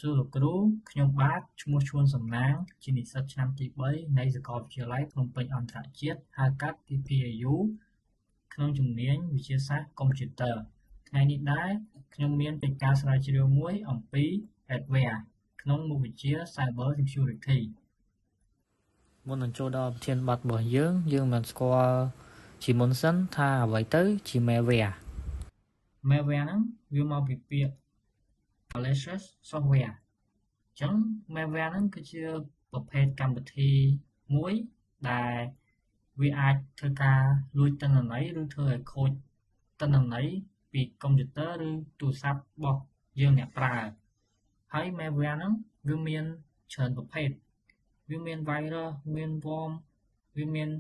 សួរលោកគ្រូខ្ញុំបាទឈ្មោះឈួនសំណាងជានិស្សិតឆ្នាំទី3នៃសាកលវិទ្យាល័យភ្នំពេញអន្តរជាតិហៅកាត់ PPAU ក្នុងជំនាញវិទ្យាសាស្ត្រកុំព្យូទ័រថ្ងៃនេះដែរខ្ញុំមានកិច្ចការស្រាវជ្រាវមួយអំពី Adware ក្នុងមុខវិជ្ជា Cyber Security មុននឹងចូលដល់ប្រធានបទរបស់យើងមិនស្គាល់ជាមុនសិនថាអ្វីទៅជា Malware ហ្នឹងវាមកពីពាក្យ malicious software អញ្ចឹង malware ហ្នឹងគឺជាប្រភេទកម្មវិធីមួយដែលវាអាចធ្វើការលួចទិន្នន័យឬធ្វើឲ្យខូចទិន្នន័យពីកុំព្យូទ័រឬទូរស័ព្ទរបស់យើងអ្នកប្រើហើយ malware ហ្នឹងវាមានច្រើនប្រភេទវាមាន virus មាន worm វាមាន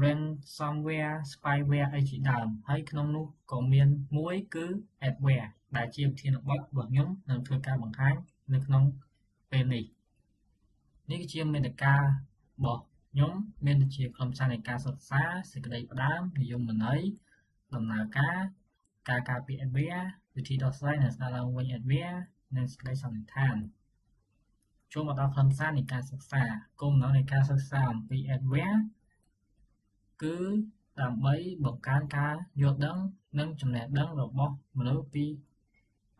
ransomware spyware អីជាដើមហើយក្នុងនោះក៏មានមួយគឺ adware ដែលជាប្រធានបទរបស់ខ្ញុំនឹងធ្វើការបង្ហាញនៅក្នុងពេលនេះគឺជាមេតិការបស់ខ្ញុំមានដូចជាខ្លឹមសារនៃការសិក្សាសេចក្តីផ្ដើមនិយមន័យដំណើរការការពារ adware វិធីដោះស្រាយនិងស្ដារឡើងវិញ adware និងសេចក្តីសន្និដ្ឋានចូលមកដល់ខ្លឹមសារនៃការសិក្សាគោលបំណងនៃការសិក្សាអំពី adware គឺដើម្បីបង្កើនការយល់ដឹងនិងចំណេះដឹងរបស់មនុស្ស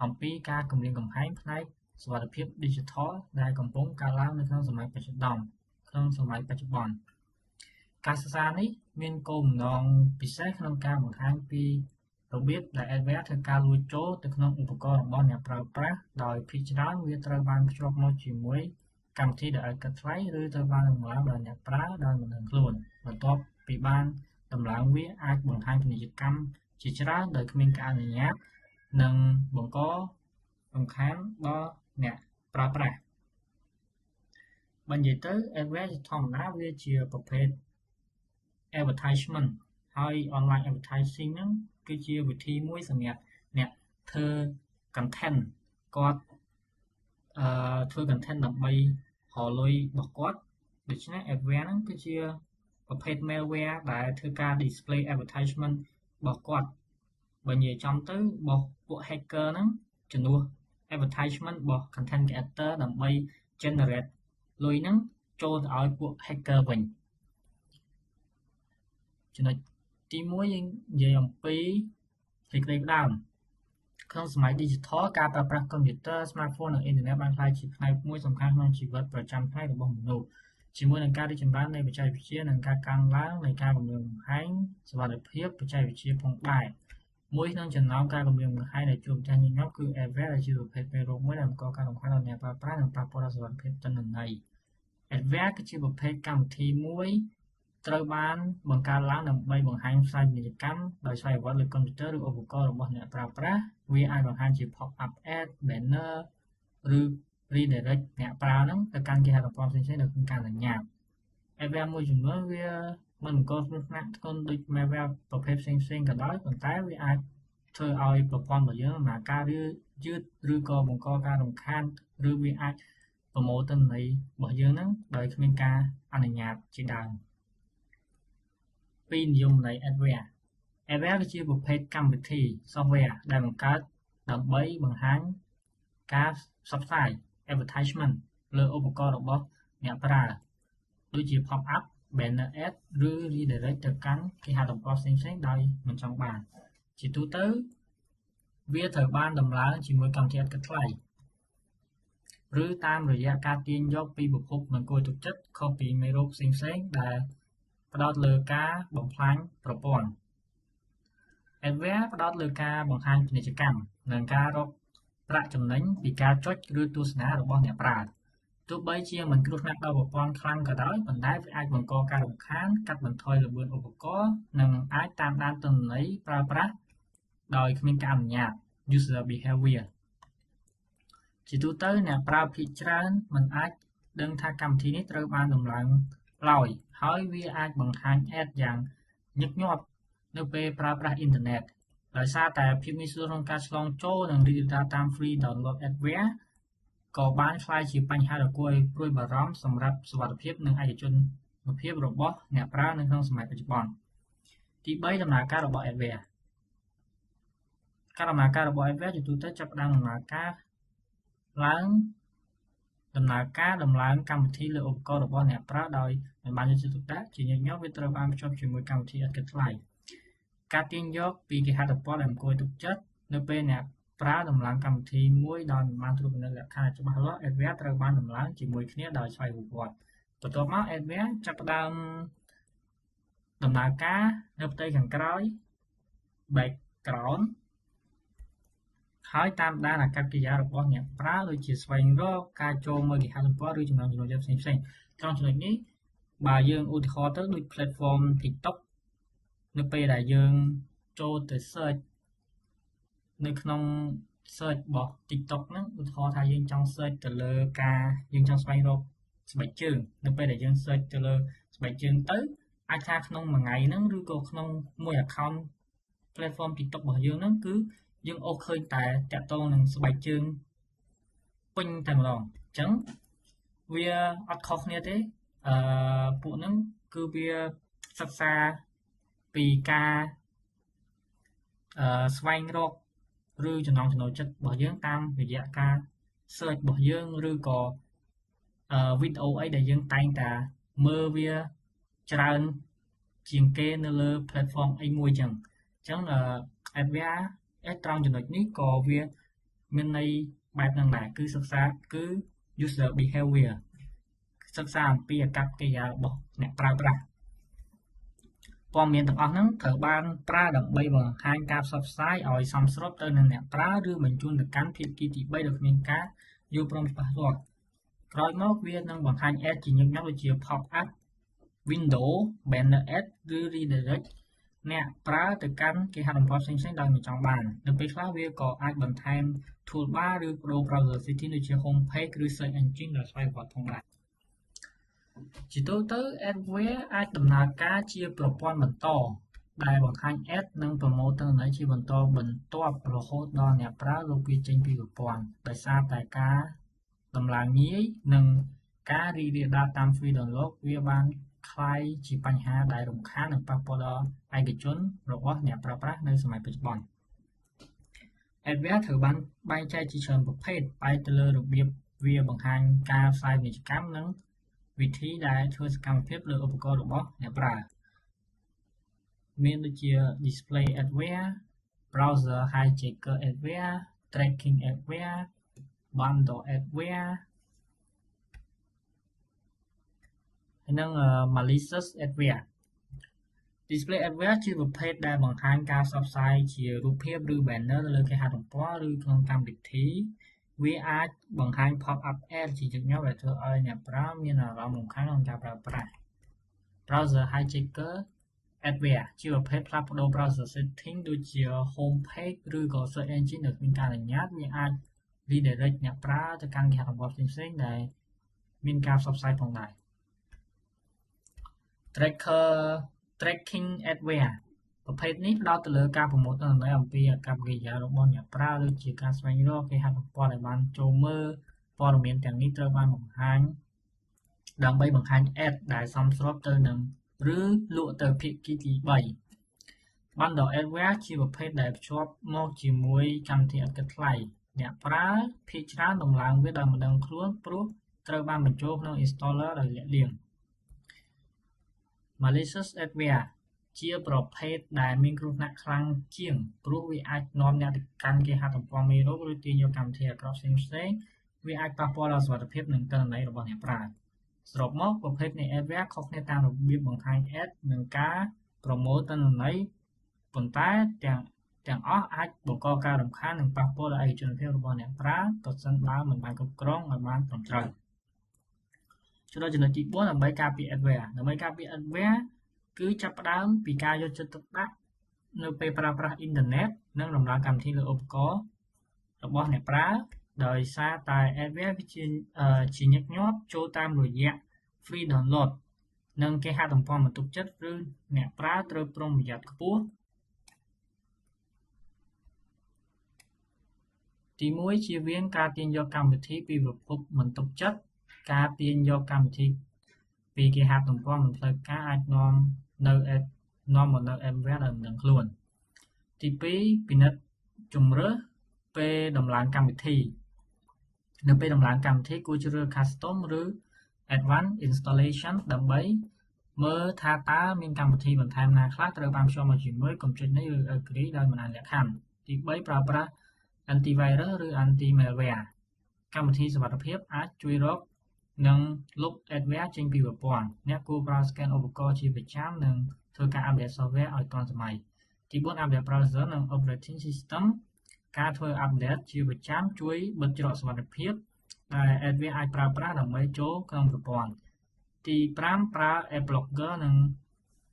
អំពីការគំរាមកំហែងផ្នែកសុវត្ថិភាព Digital ដែលកំពុងកើតឡើងនៅក្នុងសម័យបច្ចុប្បន្នការសិក្សានេះមានគោលបំណងពិសេសក្នុងការបង្ហាញពីរបៀបដែល Adware ធ្វើការលួចចូលទៅក្នុងឧបករណ៍របស់អ្នកប្រើប្រាស់ដោយភាគច្រើនវាត្រូវបានភ្ជាប់មកជាមួយកម្មវិធីដែលឲ្យគិតថ្លៃឬត្រូវបានដំឡើងដោយអ្នកប្រើដោយមិនដឹងខ្លួនបន្ទាប់ពីបានដំឡើងវាអាចបង្ហាញពាណិជ្ជកម្មជាច្រើនដោយគ្មានការអនុញ្ញាតនិងបង្ករំខានដល់អ្នកប្រើប្រាស់បើនិយាយទៅ Adware ជាធម្មតាវាជាប្រភេទ advertisement ហើយ online advertising ហ្នឹងគឺជាវិធីមួយសម្រាប់អ្នកធ្វើ content គាត់ធ្វើ content ដើម្បីរកលុយរបស់គាត់ដូច្នេះ Adware ហ្នឹងគឺជាប្រភេទ malware ដែលធ្វើការ display advertisement របស់គាត់បើនិយាយចំទៅរបស់ពួក hacker ហ្នឹងជំនួស advertisement របស់ content creator ដើម្បី generate លុយហ្នឹងចូលទៅឲ្យពួក hacker វិញចំណុចទី1យើងនិយាយអំពីសេចក្តីផ្ដើមក្នុងសម័យ Digital ការប្រើប្រាស់កុំព្យូទ័រ Smartphone និងអ៊ីនធឺណិតបានក្លាយជាផ្នែកមួយសំខាន់ក្នុងជីវិតប្រចាំថ្ងៃរបស់មនុស្សជាមួយនឹងការរីកចម្រើននៃបច្ចេកវិទ្យានិងការកើនឡើងនៃការគំរាមកំហែងសុវត្ថិភាពបច្ចេកវិទ្យាផងដែរមួយក្នុងចំណោមការគំរាមកំហែងដែលជួបប្រទះញឹកញាប់គឺ Adware ដែលជាប្រភេទមេរោគមួយដែលបង្កការរំខានដល់អ្នកប្រើប្រាស់និងប៉ះពាល់ដល់សុវត្ថិភាពទិន្នន័យ Adware គឺជាប្រភេទកម្មវិធីមួយត្រូវបានបង្កើតឡើងដើម្បីបង្ហាញផ្សាយពាណិជ្ជកម្មដោយស្វ័យប្រវត្តិលើកុំព្យូទ័រឬឧបករណ៍របស់អ្នកប្រើប្រាស់វាអាចបង្ហាញជា pop-up ad banner ឬ redirect អ្នកប្រើហ្នឹងទៅកាន់គេហទំព័រផ្សេងៗដោយគ្មានការអនុញ្ញាត Adware មួយចំនួនវាមិនបង្កគ្រោះថ្នាក់ធ្ងន់ដូច malware ប្រភេទផ្សេងៗក៏ដោយប៉ុន្តែវាអាចធ្វើឲ្យប្រព័ន្ធរបស់យើងដំណើរការយឺតឬក៏បង្កការរំខានឬវាអាចប្រមូលទិន្នន័យរបស់យើងហ្នឹងដោយគ្មានការអនុញ្ញាតជាដើមពីនិយមន័យ Adware គឺជាប្រភេទកម្មវិធី software ដែលបង្កើតដើម្បីបង្ហាញការផ្សព្វផ្សាយ advertisement លើឧបករណ៍របស់អ្នកប្រើដូចជា pop-up banner ad ឬ redirect ទៅកាន់គេហទំព័រផ្សេងៗដោយមិនចង់បានជាទូទៅវាត្រូវបានដំឡើងជាមួយកម្មវិធីឥតគិតថ្លៃឬតាមរយៈការទាញយកពីប្រភពមិនគួរទុកចិត្តខុសពីមេរោគផ្សេងៗដែលផ្ដោតលើការបំផ្លាញប្រព័ន្ធ Adware ផ្ដោតលើការបង្ហាញពាណិជ្ជកម្មនិងការរកប្រាក់ចំណេញពីការចុចឬទស្សនារបស់អ្នកប្រើទោះបីជាមិនគ្រោះថ្នាក់ដល់ប្រព័ន្ធខ្លាំងក៏ដោយប៉ុន្តែវាអាចបង្កការរំខានកាត់បន្ថយល្បឿនឧបករណ៍និងអាចតាមដានទិន្នន័យប្រើប្រាស់ដោយគ្មានការអនុញ្ញាត user behavior ជាទូទៅអ្នកប្រើភាគច្រើនមិនអាចដឹងថាកម្មវិធីនេះត្រូវបានដំឡើងឡើយហើយវាអាចបង្ហាញ ad យ៉ាងញឹកញាប់នៅពេលប្រើប្រាស់អ៊ីនធឺណិតដោយសារតែភាពងាយស្រួលក្នុងការឆ្លងចូលនិងរីករាលដាលតាម free download Adware ក៏បានក្លាយជាបញ្ហាដ៏គួរឲ្យព្រួយបារម្ភសម្រាប់សុវត្ថិភាពនិងឯកជនភាពរបស់អ្នកប្រើនៅក្នុងសម័យបច្ចុប្បន្នទី3ដំណើរការរបស់ Adware ការដំណើរការរបស់ Adware ជាទូទៅចាប់ផ្ដើមដំណើរការ ឡើងដំណើរការដំឡើងកម្មវិធីលើឧបករណ៍របស់អ្នកប្រើដោយមិនបានយកចិត្តទុកដាក់ជាញឹកញាប់វាត្រូវបានភ្ជាប់ជាមួយកម្មវិធីឥតគិតថ្លៃការទាញយកពីគេហទំព័រដែលមិនគួរទុកចិត្តនៅពេលអ្នកប្រើដំឡើងកម្មវិធីមួយដោយមិនបានត្រួតពិនិត្យលក្ខខណ្ឌច្បាស់លាស់ adware ត្រូវបានដំឡើងជាមួយគ្នាដោយស្វ័យប្រវត្តិបន្ទាប់មក adware ចាប់ផ្ដើមដំណើរការនៅផ្ទៃខាងក្រោយ background ហើយតាមដានអាកប្បកិរិយារបស់អ្នកប្រើដូចជាស្វែងរកការចូលមើលគេហទំព័រឬចំណងចំណុចផ្សេងៗត្រង់ចំណុចនេះបើយើងឧទាហរណ៍ទៅដូច platform TikTok នៅពេលដែលយើងចូលទៅ search នៅក្នុង search របស់ TikTok ហ្នឹងឧទាហរណ៍ថាយើងចង់ search ទៅលើការយើងចង់ស្វែងរកស្បែកជើងនៅពេលដែលយើង search ទៅលើស្បែកជើងទៅអាចថាក្នុងមួយថ្ងៃហ្នឹងឬក៏ក្នុងមួយ account platform TikTok របស់យើងហ្នឹងគឺយើងអូសឃើញតែតាក់ទងនឹងស្បែកជើងពេញតែម្ដងអញ្ចឹងវាអត់ខុសគ្នាទេពួកហ្នឹងគឺវាសិក្សាពីការស្វែងរកឬចំណងចំណូលចិត្តរបស់យើងតាមរយៈការ search របស់យើងឬក៏វីដេអូអីដែលយើងតែងតែមើលវាច្រើនជាងគេនៅលើ platform អីមួយអញ្ចឹងadware ត្រង់ចំណុចនេះក៏វាមានន័យបែបហ្នឹងដែរគឺសិក្សាគឺ user behavior សិក្សាអំពីអាកប្បកិរិយារបស់អ្នកប្រើប្រាស់ព័ត៌មានទាំងអស់ហ្នឹងត្រូវបានប្រើដើម្បីបង្ហាញការផ្សព្វផ្សាយឲ្យសមស្របទៅនឹងអ្នកប្រើឬបញ្ជូនទៅកាន់ភាគីទី3ដោយគ្មានការយល់ព្រមច្បាស់លាស់ក្រោយមកវានឹងបង្ហាញ ad ជាញឹកញាប់ដូចជា pop up window banner ad ឬ redirect អ្នកប្រើទៅកាន់គេហទំព័រផ្សេងៗដោយមិនចង់បាននៅពេលខ្លះវាក៏អាចបន្ថែម toolbar ឬប្ដូរ browser setting ដូចជា home page ឬ search engine ដោយស្វ័យប្រវត្តិផងដែរជាទូទៅ adware អាចដំណើរការជាប្រព័ន្ធបន្តដែលបង្ហាញ ad និងប្រម៉ូទទិន្នន័យជាបន្តបន្ទាប់រហូតដល់អ្នកប្រើលុបវាចេញពីប្រព័ន្ធដោយសារតែការដំឡើងងាយនិងការរីករាលដាលតាម free download វាបានคล้ายជាបញ្ហាដែលរំខាននិងប៉ះពាល់ដល់ឯកជនរបស់អ្នកប្រើប្រាស់នៅសម័យបច្ចុប្បន្ន adware ត្រូវបានបែងចែកជាច្រើនប្រភេទបែរទៅលើរបៀបវាបង្ហាញការផ្សាយពាណិជ្ជកម្មនិងវិធីដែលធ្វើសកម្មភាពលើឧបករណ៍របស់អ្នកប្រើមានដូចជា display adware browser hijacker adware tracking adware bundle adware ហើយនិង malicious adware display adware ជាប្រភេទដែលបង្ហាញការផ្សព្វផ្សាយជារូបភាពឬ banner នៅលើគេហទំព័រឬក្នុងកម្មវិធីវាអាចបង្ហាញ pop up ad ជាញឹកញាប់ដែលធ្វើឲ្យអ្នកប្រើមានអារម្មណ៍រំខានក្នុងការប្រើប្រាស់ browser hijacker adware ជាប្រភេទផ្លាស់ប្ដូរ browser setting ដូចជា home page ឬក៏ search engine ដែលគ្មានការអនុញ្ញាតវាអាច redirect អ្នកប្រើទៅកាន់គេហទំព័រផ្សេងៗដែលមានការផ្សព្វផ្សាយផងដែរ tracking adware ប្រភេទនេះផ្ដោតទៅលើការប្រមូលទិន្នន័យអំពីអាកប្បកិរិយារបស់អ្នកប្រើដូចជាការស្វែងរកគេហទំព័រដែលបានចូលមើលព័ត៌មានទាំងនេះត្រូវបានបង្ហាញដើម្បីបង្ហាញ ad ដែលសមស្របទៅនឹងឬលក់ទៅភាគីទី3 bundle adware ជាប្រភេទដែលភ្ជាប់មកជាមួយកម្មវិធីឥតគិតថ្លៃអ្នកប្រើភាគច្រើនដំឡើងវាដោយមិនដឹងខ្លួនព្រោះត្រូវបានបញ្ចូលក្នុង installer ដោយលាក់លៀម malicious adware ជាប្រភេទដែលមានគ្រោះថ្នាក់ខ្លាំងជាងព្រោះវាអាចនាំអ្នកទៅកាន់គេហទំព័រមេរោគឬទាញយកកម្មវិធីអាក្រក់ផ្សេងៗវាអាចប៉ះពាល់ដល់សុវត្ថិភាពនិងទិន្នន័យរបស់អ្នកប្រើសរុបមកប្រភេទនៃ adware ខុសគ្នាតាមរបៀបបង្ហាញ ad និងការប្រមូលទិន្នន័យប៉ុន្តែទាំងអស់អាចបង្កការរំខាននិងប៉ះពាល់ដល់ឯកជនភាពរបស់អ្នកប្រើប្រសិនបើមិនបានគ្រប់គ្រងឲ្យបានត្រឹមត្រូវចំណុចទី4ដើម្បីការពារ adware ដើម្បីការពារ adware គឺចាប់ផ្ដើមពីការយកចិត្តទុកដាក់នៅពេលប្រើប្រាស់អ៊ីនធឺណិតនិងដំឡើងកម្មវិធីលើឧបករណ៍របស់អ្នកប្រើដោយសារតែ adware វាជាញឹកញាប់ចូលតាមរយៈ free download និងគេហទំព័រមិនទុកចិត្តឬអ្នកប្រើត្រូវប្រុងប្រយ័ត្នខ្ពស់ទី1ជៀសវាងការទាញយកកម្មវិធីពីប្រភពមិនទុកចិត្តការទាញយកកម្មវិធីពីគេហទំព័រមិនផ្លូវការអាចនាំមកនៅ adware ដែលមិនដឹងខ្លួនទី2ពិនិត្យជម្រើសពេលដំឡើងកម្មវិធី នៅពេលដំឡើងកម្មវិធីគួរជ្រើសរើស Custom ឬ Advanced Installation ដើម្បីមើលថាតើមានកម្មវិធីបន្ថែមណាខ្លះត្រូវបានភ្ជាប់មកជាមួយកុំព្យូទ័រនេះឬ Agree ដោយមិនអានលក្ខខណ្ឌ ទី 3 ប្រើប្រាស់ Antivirus ឬ Anti-malware កម្មវិធីសុវត្ថិភាពអាចជួយរកនិងលុប adware ចេញពីប្រព័ន្ធអ្នកគួរប្រើ scan ឧបករណ៍ជាប្រចាំនិងធ្វើការ update software ឲ្យទាន់សម័យទី 4 update browser និង operating system ការធ្វើ update ជាប្រចាំជួយបិទច្រកសុវត្ថិភាពដែល adware អាចប្រើប្រាស់ដើម្បីចូលក្នុងប្រព័ន្ធទី 5 ប្រើ adblocker និង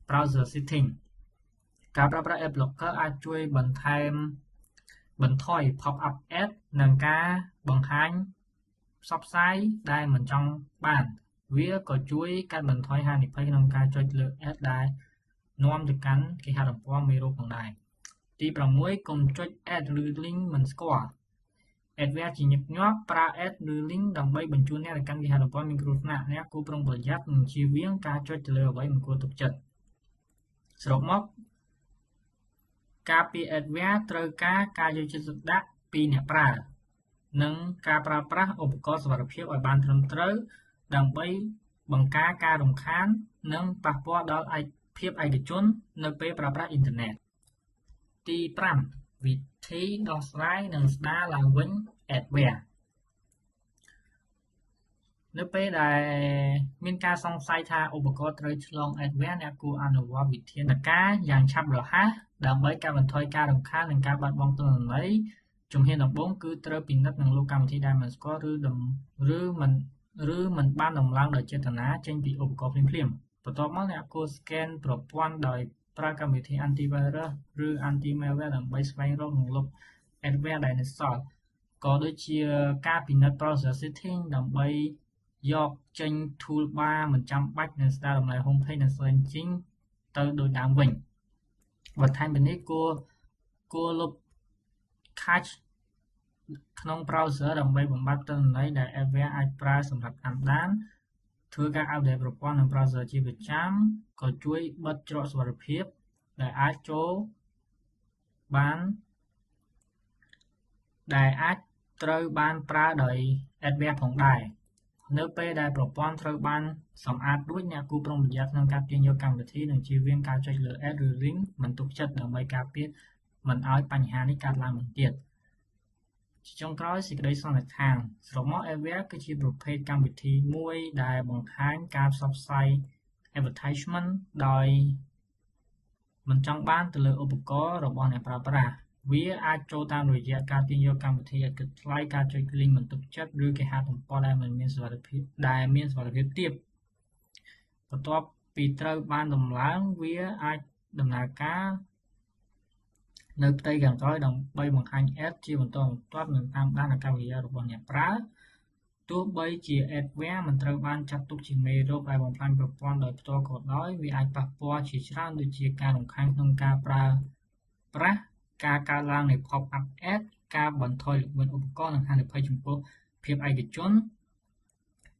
browser setting ការប្រើប្រាស់ adblocker អាចជួយបន្ថយ pop-up ad និងការបង្ហាញផ្សព្វផ្សាយដែលមិនចង់បានវាក៏ជួយកាត់បន្ថយហានិភ័យក្នុងការចុចលើ ad ដែលនាំទៅកាន់គេហទំព័រមេរោគផងដែរទី 6 កុំចុច ad ឬ link មិនស្គាល់ adware ជាញឹកញាប់ប្រើ ad ឬ link ដើម្បីបញ្ជូនអ្នកទៅកាន់គេហទំព័រមានគ្រោះថ្នាក់អ្នកគួរប្រុងប្រយ័ត្ននិងជៀសវាងការចុចទៅលើអ្វីមិនគួរទុកចិត្តសរុបមកការពារ adware ត្រូវការយកចិត្តទុកដាក់ពីអ្នកប្រើនិងការប្រើប្រាស់ឧបករណ៍សុវត្ថិភាពឲ្យបានត្រឹមត្រូវដើម្បីបង្ការការរំខាននិងប៉ះពាល់ដល់ភាពឯកជននៅពេលប្រើប្រាស់អ៊ីនធឺណិតទី 5 វិធីដោះស្រាយនិងស្ដារឡើងវិញ adware នៅពេលដែលមានការសង្ស័យថាឧបករណ៍ត្រូវឆ្លង adware អ្នកគួរអនុវត្តវិធានការយ៉ាងឆាប់រហ័សដើម្បីកាត់បន្ថយការរំខាននិងការបាត់បង់ទិន្នន័យជំហានដំបូងគឺត្រូវពិនិត្យនិងលុបកម្មវិធីដែលមិនស្គាល់ឬមិនបានដំឡើងដោយចេតនាចេញពីឧបករណ៍ភ្លាមៗបន្ទាប់មកអ្នកគួរ scan ប្រព័ន្ធដោយប្រើកម្មវិធី Antivirus ឬ Anti-malware ដើម្បីស្វែងរកនិងលុប adware ដែលនៅសល់ក៏ដូចជាការពិនិត្យ browser setting ដើម្បីយកចេញ toolbar មិនចាំបាច់និងស្ដារតម្លៃ homepage និង search engine ទៅដូចដើមវិញបន្ថែមពីនេះគួរលុប cache ក្នុង browser ដើម្បីបំបត្តិទិន្នន័យដែល adware អាចប្រើសម្រាប់តាមដានធ្វើការ update ប្រព័ន្ធនិង browser ជាប្រចាំក៏ជួយបិទច្រកសុវត្ថិភាពដែលអាចចូលបានដែលអាចត្រូវបានប្រើដោយ adware ផងដែរនៅពេលដែលប្រព័ន្ធត្រូវបានសម្អាតរួចអ្នកគួរប្រុងប្រយ័ត្នក្នុងការទាញយកកម្មវិធីនិងជៀសវាងការចុចលើ ad ឬ link មិនទុកចិត្តដើម្បីការពារមិនឲ្យបញ្ហានេះកើតឡើងបន្តទៀតជាចុងក្រោយសេចក្តីសន្និដ្ឋានសរុបមក adware គឺជាប្រភេទកម្មវិធីមួយដែលបង្ហាញការផ្សព្វផ្សាយ advertisement ដោយមិនចង់បានទៅលើឧបករណ៍របស់អ្នកប្រើប្រាស់វាអាចចូលតាមរយៈការទាញយកកម្មវិធីឥតគិតថ្លៃការចុច link មិនទុកចិត្តឬគេហទំព័រដែលមានសុវត្ថិភាពទាបបន្ទាប់ពីត្រូវបានដំឡើងវាអាចដំណើរការនៅផ្ទៃខាងក្រោយដើម្បីបង្ហាញ ad ជាបន្តបន្ទាប់និងតាមដានអាកប្បកិរិយារបស់អ្នកប្រើទោះបីជា adware មិនត្រូវបានចាត់ទុកជាមេរោគដែលបំផ្លាញប្រព័ន្ធដោយផ្ទាល់ក៏ដោយវាអាចប៉ះពាល់ជាច្រើនដូចជាការរំខានក្នុងការប្រើប្រាស់ការកើនឡើងនៃ pop-up ad ការបន្ថយល្បឿនឧបករណ៍និងហានិភ័យចំពោះភាពឯកជន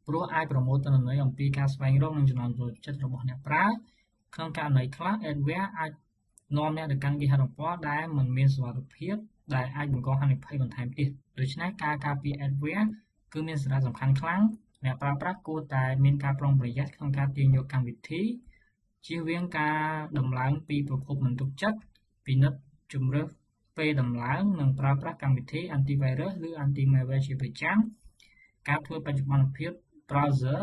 ព្រោះអាចប្រមូលទិន្នន័យអំពីការស្វែងរកនិងចំណង់ចូលចិត្តរបស់អ្នកប្រើក្នុងករណីខ្លះ adware អាចនាំអ្នកទៅកាន់គេហទំព័រដែលមិនមានសុវត្ថិភាពដែលអាចបង្កហានិភ័យបន្ថែមទៀតដូច្នេះការការពារ adware គឺមានសារៈសំខាន់ខ្លាំងអ្នកប្រើប្រាស់គួរតែមានការប្រុងប្រយ័ត្នក្នុងការទាញយកកម្មវិធីជៀសវាងការដំឡើងពីប្រភពមិនទុកចិត្តពិនិត្យជម្រើសពេលដំឡើងនិងប្រើប្រាស់កម្មវិធី Antivirus ឬ Anti-malware ជាប្រចាំការធ្វើបច្ចុប្បន្នភាព browser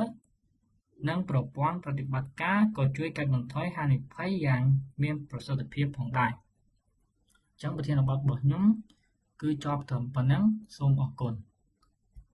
និងប្រព័ន្ធប្រតិបត្តិការក៏ជួយកាត់បន្ថយហានិភ័យយ៉ាងមានប្រសិទ្ធភាពផងដែរអញ្ចឹងប្រធានបទរបស់ខ្ញុំគឺចប់ត្រឹមប៉ុណ្ណឹងសូមអរគុណ